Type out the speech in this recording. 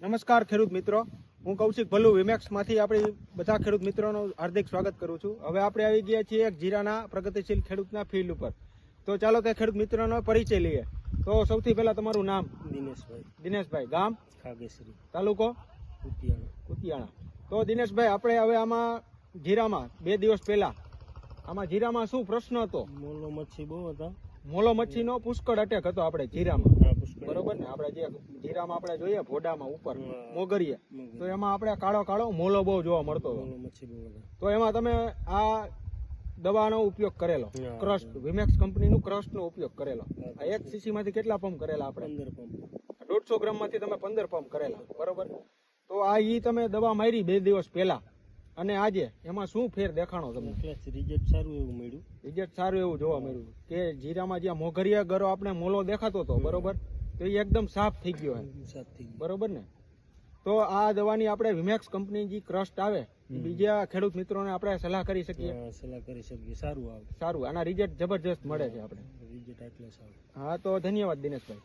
નમસ્કાર ખેડૂત મિત્રો, હું કૌશિક ભલ્લુ વિમેક્સમાંથી આપણી બધા ખેડૂત મિત્રોનું હાર્દિક સ્વાગત કરું છું. હવે આપણે આવી ગયા છીએ એક જીરાના પ્રગતિશીલ ખેડૂતના ફિલ્ડ ઉપર. તો ચાલો તે ખેડૂત મિત્રોનો પરિચય લઈએ. તો સૌથી પહેલા તમારું નામ? દિનેશભાઈ. ગામ? ખાગેસરી. તાલુકો? કુતિયાણા. તો દિનેશભાઈ, આપણે હવે આમાં જીરામાં 2 દિવસ પહેલા આમાં જીરામાં શું પ્રશ્ન હતો? મોલો મચ્છી બહુ હતા. મોલો મચ્છીનો પુષ્કળ અટેક હતો આપણે જીરામાં, બરોબર ને? આપણે જે જીરામાં આપણે જોઈએ ભોડામાં ઉપર મોગરીએ, તો એમાં આપણે કાળો કાળો મોલો બહુ જોવા મળતો હતો. તો એમાં તમે આ દવાનો ઉપયોગ કરેલો, ક્રસ્ટ, વિમેક્સ કંપનીનું ક્રસ્ટનો ઉપયોગ કરેલો. આ 1 સીસી માંથી કેટલા પંપ કરેલા આપણે? 15 પંપ. 150 ગ્રામ માંથી તમે 15 પંપ કરેલા, બરોબર? તો આ ઈ તમે દવા મારી 2 દિવસ પહેલા અને આજે એમાં શું ફેર દેખાણો તમને? રિઝલ્ટ સારું એવું મળ્યું. રિઝલ્ટ સારું એવું જોવા મળ્યું કે જીરામાં જ્યાં મોગરિયા ગરો આપણે મોલો દેખાતો હતો, બરોબર, તો એ એકદમ સાફ થઈ ગયો, બરોબર ને? તો આ દવાની આપણે વિમેક્સ કંપની જે ક્રસ્ટ આવે, બીજા ખેડૂત મિત્રોને આપણે સલાહ કરી શકીએ? સારું આવે. સારું, આના રિઝલ્ટ જબરજસ્ત મળે છે આપણે. રિઝલ્ટ એટલે સારું. હા, તો ધન્યવાદ દિનેશભાઈ.